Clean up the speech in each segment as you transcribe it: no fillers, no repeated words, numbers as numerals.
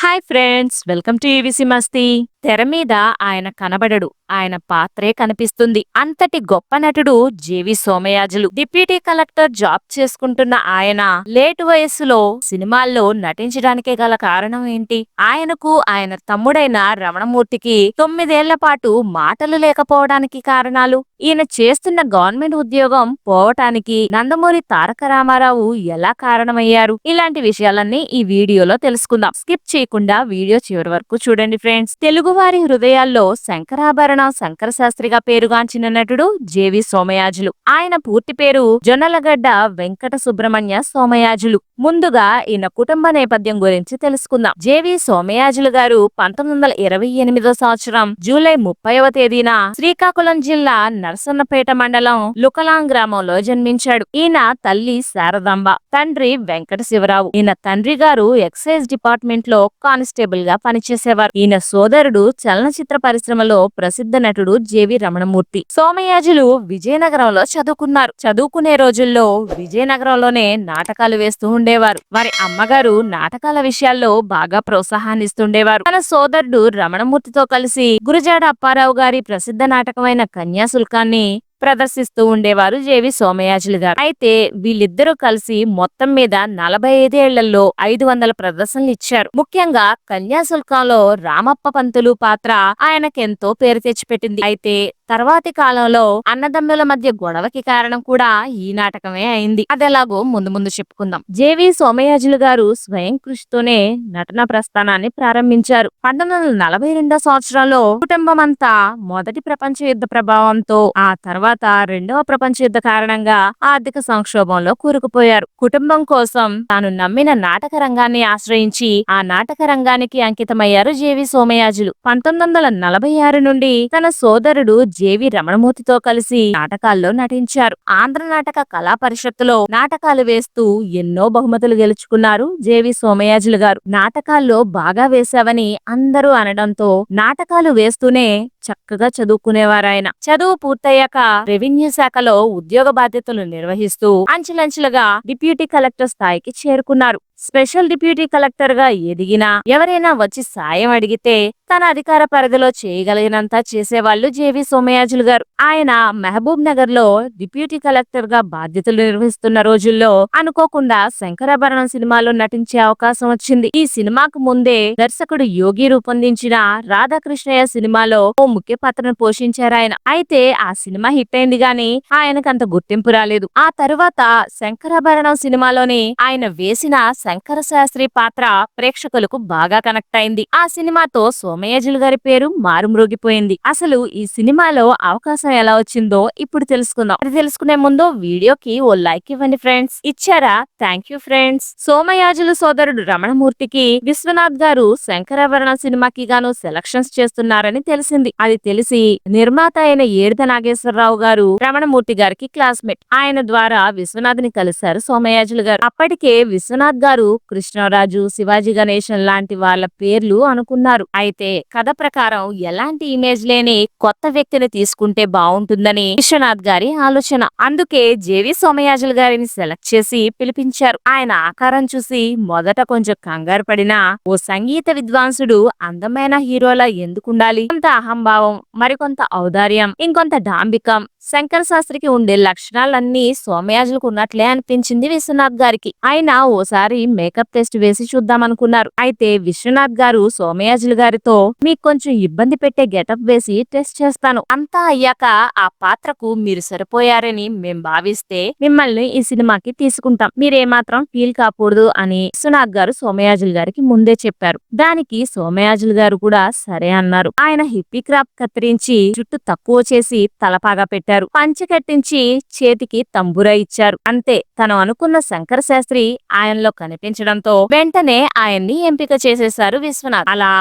Hi friends, welcome to EVC మస్తీ. తెర మీద ఆయన కనబడడు, ఆయన పాత్రే కనిపిస్తుంది. అంతటి గొప్ప నటుడు J V Somayajulu. Deputy collector job చేసుకుంటున్న ఆయన లేటు వయస్సులో సినిమాల్లో నటించడానికే గల కారణం ఏంటి? ఆయనకు ఆయన తమ్ముడైన రమణమూర్తికి 9 ఏళ్ల పాటు మాటలు లేకపోవడానికి కారణాలు, ఈయన చేస్తున్న గవర్నమెంట్ ఉద్యోగం పోవటానికి నందమూరి తారక రామారావు ఎలా కారణమయ్యారు? ఇలాంటి విషయాలన్నీ ఈ వీడియోలో తెలుసుకుందాం. స్కిప్ చేయకుండా వీడియో చివరి వరకు చూడండి ఫ్రెండ్స్. తెలుగువారి హృదయాల్లో శంకరాభరణం శంకర శాస్త్రిగా పేరుగాంచిన నటుడు జేవి సోమయాజులు. ఆయన పూర్తి పేరు జొన్నలగడ్డ వెంకట సుబ్రహ్మణ్య సోమయాజులు. ముందుగా ఈయన కుటుంబ నేపథ్యం గురించి తెలుసుకుందాం. జేవి సోమయాజులు గారు 1928వ సంవత్సరం జూలై 30వ తేదీన శ్రీకాకుళం జిల్లా నరసన్నపేట మండలం లుకలాం గ్రామంలో జన్మించాడు. ఈయన తల్లి శారదాంబ, తండ్రి వెంకట శివరావు. ఈయన తండ్రి గారు ఎక్సైజ్ డిపార్ట్మెంట్ లో కానిస్టేబుల్ గా పనిచేసేవారు. ఈయన సోదరుడు చలనచిత్ర పరిశ్రమలో ప్రసిద్ధ నటుడు జేవి రమణమూర్తి. సోమయాజులు విజయనగరంలో చదువుకున్నారు. చదువుకునే రోజుల్లో విజయనగరంలోనే నాటకాలు వేస్తూ ఉండేవారు. వారి అమ్మగారు నాటకాల విషయాల్లో బాగా ప్రోత్సాహాన్నిస్తుండేవారు. తన సోదరుడు రమణమూర్తితో కలిసి గురజాడ అప్పారావు గారి ప్రసిద్ధ నాటకమైన కన్యాశుల్కాన్ని ప్రదర్శిస్తూ ఉండేవారు జేవి సోమయాజులు గారు. అయితే వీళ్ళిద్దరూ కలిసి మొత్తం మీద 45 ఏళ్లలో 500 ప్రదర్శనలు ఇచ్చారు. ముఖ్యంగా కన్యాశుల్కంలో రామప్ప పంతులు పాత్ర ఆయనకెంతో పేరు తెచ్చిపెట్టింది. అయితే తర్వాతి కాలంలో అన్నదమ్ముల మధ్య గొడవకి కారణం కూడా ఈ నాటకమే అయింది. అదెలాగో ముందు ముందు చెప్పుకుందాం. జేవి సోమయాజులు గారు స్వయం కృషితోనే నటన ప్రస్థానాన్ని ప్రారంభించారు. 1942 సంవత్సరంలో కుటుంబమంతా మొదటి ప్రపంచ యుద్ధ ప్రభావంతో, ఆ తర్వాత రెండవ ప్రపంచ యుద్ధ కారణంగా ఆర్థిక సంక్షోభంలో కూరుకుపోయారు. కుటుంబం కోసం తాను నమ్మిన నాటక రంగాన్ని ఆశ్రయించి ఆ నాటక రంగానికి అంకితమయ్యారు జేవి సోమయాజులు. 1946 నుండి తన సోదరుడు జేవి రమణమూర్తితో కలిసి నాటకాల్లో నటించారు. ఆంధ్ర నాటక కళా పరిషత్తులో నాటకాలు వేస్తూ ఎన్నో బహుమతులు గెలుచుకున్నారు జేవి సోమయాజులు గారు. నాటకాల్లో బాగా వేశావని అందరూ అనడంతో నాటకాలు వేస్తూనే చక్కగా చదువుకునేవారాయన. చదువు పూర్తయ్యాక రెవెన్యూ శాఖలో ఉద్యోగ బాధ్యతలు నిర్వహిస్తూ అంచెలంచెలుగా డిప్యూటీ కలెక్టర్ స్థాయికి చేరుకున్నారు. స్పెషల్ డిప్యూటీ కలెక్టర్ గా ఎదిగినా ఎవరైనా వచ్చి సాయం అడిగితే తన అధికార పరిధిలో చేయగలిగినంత చేసేవాళ్లు జేవి సోమయాజులు గారు. ఆయన మహబూబ్ నగర్ లో డిప్యూటీ కలెక్టర్ గా బాధ్యతలు నిర్వహిస్తున్న రోజుల్లో అనుకోకుండా శంకరాభరణం సినిమాలో నటించే అవకాశం వచ్చింది. ఈ సినిమాకు ముందే దర్శకుడు యోగి రూపొందించిన రాధాకృష్ణయ్య సినిమాలో ఓ ముఖ్య పాత్రను పోషించారాయన. అయితే ఆ సినిమా హిట్ అయింది గాని ఆయనకంత గుర్తింపు రాలేదు. ఆ తరువాత శంకరాభరణం సినిమాలోని ఆయన వేసిన శంకర శాస్త్రి పాత్ర ప్రేక్షకులకు బాగా కనెక్ట్ అయింది. ఆ సినిమాతో సోమయాజులు గారి పేరు మారుమ్రోగిపోయింది. అసలు ఈ సినిమాలో అవకాశం ఎలా వచ్చిందో ఇప్పుడు తెలుసుకుందాం. అది తెలుసుకునే ముందు వీడియోకి ఓ లైక్ ఇవ్వండి ఫ్రెండ్స్. ఇచ్చారా? Thank you friends. సోమయాజులు సోదరుడు రమణమూర్తికి విశ్వనాథ్ గారు శంకరాభరణం సినిమాకి గాను సెలక్షన్స్ చేస్తున్నారని తెలిసింది. అది తెలిసి నిర్మాత అయిన ఏడిద నాగేశ్వరరావు గారు రమణమూర్తి గారికి క్లాస్మేట్. ఆయన ద్వారా విశ్వనాథ్ ని కలిశారు సోమయాజులు గారు. అప్పటికే విశ్వనాథ్ గారు కృష్ణరాజు, శివాజీ గణేశన్ లాంటి వాళ్ళ పేర్లు అనుకున్నారు. అయితే కథ ప్రకారం ఎలాంటి ఇమేజ్ లేని కొత్త వ్యక్తిని తీసుకుంటే బాగుంటుందని విశ్వనాథ్ గారి ఆలోచన. అందుకే జేవి సోమయాజులు గారిని సెలెక్ట్ చేసి పిలిపించారు. ఆయన ఆకారం చూసి మొదట కొంచెం కంగారు పడినా ఓ సంగీత విద్వాంసుడు అందమైన హీరోలా ఎందుకుండాలి, కొంత అహంభావం, మరికొంత ఔదార్యం, ఇంకొంత డాంబికం, శంకర శాస్త్రికి ఉండే లక్షణాలన్నీ సోమయాజులకు ఉన్నట్లే అనిపించింది విశ్వనాథ్ గారికి. ఆయన ఓసారి మేకప్ టెస్ట్ వేసి చూద్దామనుకున్నారు. అయితే విశ్వనాథ్ గారు సోమయాజులు గారితో మీకు కొంచెం ఇబ్బంది పెట్టే గెటప్ వేసి టెస్ట్ చేస్తాను, అంతా అయ్యాక ఆ పాత్రకు మీరు సరిపోయారని మేం భావిస్తే మిమ్మల్ని ఈ సినిమాకి తీసుకుంటాం, మీరేమాత్రం ఫీల్ కాకూడదు అని విశ్వనాథ్ గారు సోమయాజులు గారికి ముందే చెప్పారు. దానికి సోమయాజులు గారు కూడా సరే అన్నారు. ఆయన హిప్పీ క్రాప్ కత్తిరించి జుట్టు తక్కువ చేసి తలపాగా పెట్టారు. పంచె కట్టించి చేతికి తంబురా ఇచ్చారు. అంతే, తను అనుకున్న శంకర శాస్త్రి ఆయనలో కనిపించడంతో వెంటనే ఆయన్ని ఎంపిక చేసేశారు విశ్వనాథ్. అలా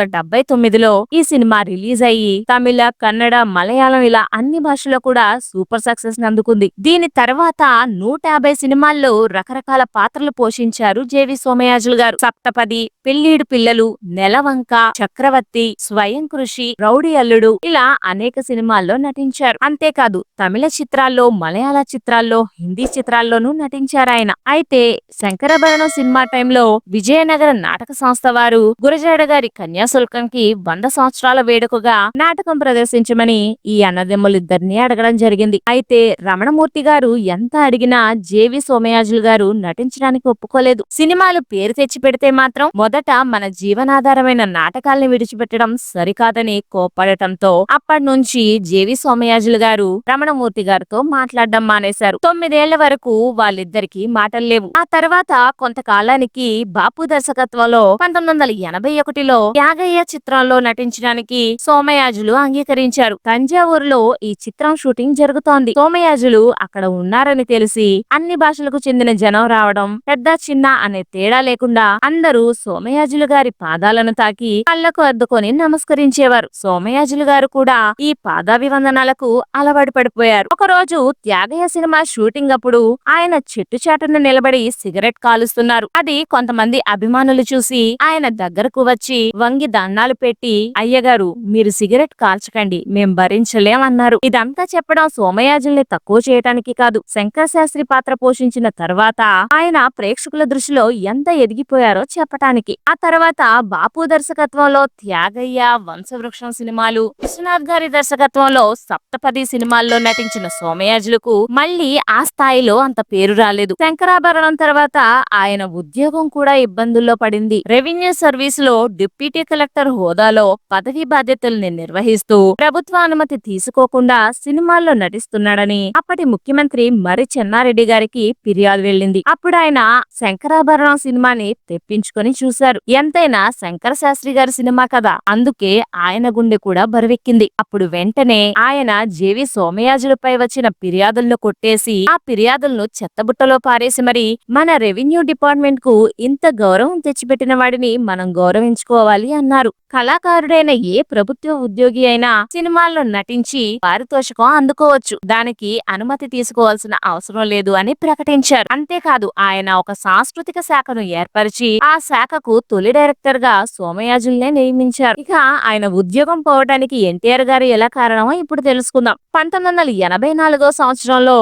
1979లో ఈ సినిమా రిలీజ్ అయ్యి తమిళ, కన్నడ, మలయాళం ఇలా అన్ని భాషల్లో కూడా సూపర్ సక్సెస్ అందుకుంది. దీని తర్వాత 150 సినిమాల్లో రకరకాల పాత్రలు పోషించారు జేవి సోమయాజులు గారు. సప్తపది, పెళ్ళీడు పిల్లలు, నెలవంక, చక్రవర్తి, స్వయం కృషి, రౌడీ అల్లుడు ఇలా అనేక సినిమాల్లో నటించారు. అంతేకాదు తమిళ చిత్రాల్లో, మలయాళ చిత్రాల్లో, హిందీ చిత్రాల్లోనూ నటించారాయన. అయితే శంకరాభరణం సినిమా టైంలో విజయనగర నాటక సంస్థ వారు గురజాడ గారి కన్యాశుల్కంకి 100 సంవత్సరాల వేడుకగా నాటకం ప్రదర్శించమని ఈ అన్నదమ్ములిద్దరినీ అడగడం జరిగింది. అయితే రమణమూర్తి గారు ఎంత అడిగినా జేవి సోమయాజులు గారు నటించడానికి ఒప్పుకోలేదు. సినిమాలు పేరు తెచ్చి పెడితే మాత్రం మొదట మన జీవనాధారమైన నాటకాల్ని విడిచిపెట్టడం సరికాదని కోప్పడటంతో అప్పటి నుంచి జేవి సోమయాజులు గారు రమణమూర్తి గారితో మాట్లాడడం మానేశారు. 9 ఏళ్ల వరకు వాళ్ళిద్దరికి మాటలు లేవు. ఆ తర్వాత కొంతకాలానికి బాపు దర్శకత్వంలో 1981లో త్యాగయ్య చిత్రంలో నటించడానికి సోమయాజులు అంగీకరించారు. తంజావూరులో ఈ చిత్రం షూటింగ్ జరుగుతోంది. సోమయాజులు అక్కడ ఉన్నారని తెలిసి అన్ని భాషలకు చెందిన జనం రావడం, పెద్ద చిన్న అనే తేడా లేకుండా అందరూ సోమయాజులు గారి పాదాలను తాకి కళ్ళకు అద్దుకొని నమస్కరించేవారు. సోమయాజులు గారు కూడా ఈ పాదాభివందనాలకు అలవాటు పడిపోయారు. ఒకరోజు త్యాగయ్య సినిమా షూటింగ్ అప్పుడు ఆయన చెట్టు చాటున నిలబడి సిగరెట్ కాలుస్తున్నారు. అది కొంతమంది అభిమానులు చూసి ఆయన దగ్గరకు వచ్చి వంగి దండాలు పెట్టి, అయ్యగారు మీరు సిగరెట్ కాల్చకండి, మేం భరించలేం అన్నారు. ఇదంతా చెప్పడం సోమయాజుల్ని తక్కువ చేయటానికి కాదు, శంకర శాస్త్రి పాత్ర పోషించిన తర్వాత ఆయన ప్రేక్షకుల దృష్టిలో ఎంత ఎదిగిపోయారో చెప్పటానికి. ఆ తర్వాత బాపు దర్శకత్వంలో త్యాగయ్య, వంశవృక్షం సినిమాలు, విశ్వనాథ్ గారి దర్శకత్వంలో సప్తపది సినిమాల్లో నటించిన సోమయాజులకు మళ్లీ ఆ స్థాయిలో అంత పేరు రాలేదు. శంకరాభరణం తర్వాత ఆయన ఉద్యోగం కూడా ఇబ్బందుల్లో పడింది. రెవెన్యూ సర్వీస్ లో డిప్యూటీ కలెక్టర్ హోదాలో పదవి బాధ్యతల్ని నిర్వహిస్తూ ప్రభుత్వ అనుమతి తీసుకోకుండా సినిమాల్లో నటిస్తున్నాడని అప్పటి ముఖ్యమంత్రి మరి చెన్నారెడ్డి గారికి ఫిర్యాదు వెళ్ళింది. అప్పుడు ఆయన శంకరాభరణం సినిమాని తెప్పించుకొని చూశారు. ఎంతైనా శంకర శాస్త్రి గారి సినిమా కదా, అందుకే ఆయన గుండె కూడా బరువెక్కింది. అప్పుడు వెంటనే ఆయన జేవి సోమయాజులపై వచ్చిన ఫిర్యాదులను కొట్టేసి ఆ ఫిర్యాదులను చెత్తబుట్టలో పారేసి మరి మన రెవెన్యూ డిపార్ట్మెంట్ కు ఇంత గౌరవం తెచ్చిపెట్టిన వాడిని మనం గౌరవించుకోవాలి అన్నారు. కళాకారుడైన ఏ ప్రభుత్వ ఉద్యోగి అయినా సినిమాల్లో నటించి పారితోషికం అందుకోవచ్చు, దానికి అనుమతి తీసుకోవాల్సిన అవసరం లేదు అని ప్రకటించారు. అంతేకాదు ఆయన ఒక సాంస్కృతిక శాఖను ఏర్పరిచి ఆ శాఖకు తొలి డైరెక్టర్ గా సోమయాజుల్నే నియమించారు. ఇక ఆయన ఉద్యోగం పోవడానికి ఎన్టీఆర్ గారు ఎలా కారణమో ఇప్పుడు తెలుసుకుందాం. 1984వ సంవత్సరంలో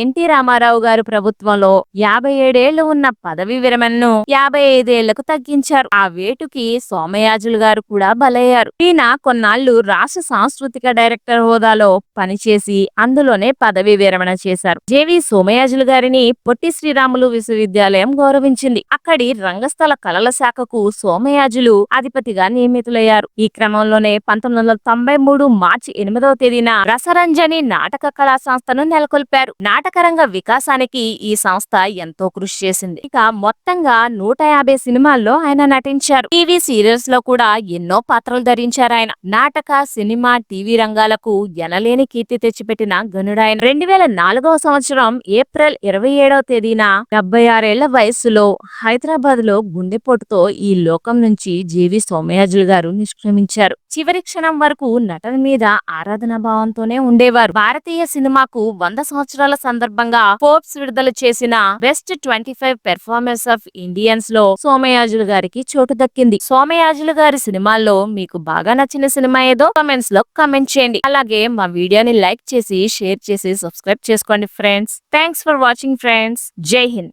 ఎన్టీ రామారావు గారు ప్రభుత్వంలో 57 ఏళ్లు ఉన్న పదవి విరమణను 55 ఏళ్లకు తగ్గించారు. ఆ వేటుకి సోమయాజులు గారు కూడా బలయ్యారు. ఈయన కొన్నాళ్లు రాష్ట్ర సాంస్కృతిక డైరెక్టర్ హోదాలో పనిచేసి అందులోనే పదవి విరమణ చేశారు. జేవి సోమయాజులు గారిని పొట్టి శ్రీరాములు విశ్వవిద్యాలయం గౌరవించింది. అక్కడి రంగస్థల కళల శాఖకు సోమయాజులు అధిపతిగా నియమితులయ్యారు. ఈ క్రమంలోనే 1993 మార్చి 8వ తేదీన రసరంజని నాటక కళా సంస్థను నెలకొల్పారు. నాటకరంగ వికాసానికి ఈ సంస్థ ఎంతో కృషి చేసింది. ఇక మొత్తంగా 150 సినిమాల్లో ఆయన నటించారు. టీవీ సీరియల్స్ లో కూడా ఎన్నో పాత్రలు ధరించారు ఆయన. నాటక, సినిమా, టీవీ రంగాలకు ఎనలేని కీర్తి తెచ్చిపెట్టిన గనుడాయన. 2004వ సంవత్సరం ఏప్రిల్ 27వ తేదీన 76 ఏళ్ల వయస్సులో హైదరాబాద్ లో గుండెపోటుతో ఈ లోకం నుంచి జేవి సోమయాజులు గారు నిష్క్రమించారు. చివరి క్షణం వరకు నటన మీద ఆరాధనా భావంతోనే ఉండేవారు. భారతీయ సినిమాకు 100 సంవత్సరాల సందర్భంగా ఫోర్బ్స్ విడుదల చేసిన బెస్ట్ 25 పెర్ఫార్మెన్స్ ఆఫ్ ఇండియన్స్ లో సోమయాజులు గారికి చోటు దక్కింది. సోమయాజులు గారి సినిమాల్లో మీకు బాగా నచ్చిన సినిమా ఏదో కామెంట్స్ లో కామెంట్ చేయండి. అలాగే మా వీడియోని లైక్ చేసి, షేర్ చేసి, సబ్స్క్రైబ్ చేసుకోండి friends. Thanks for watching friends. జై హింద్.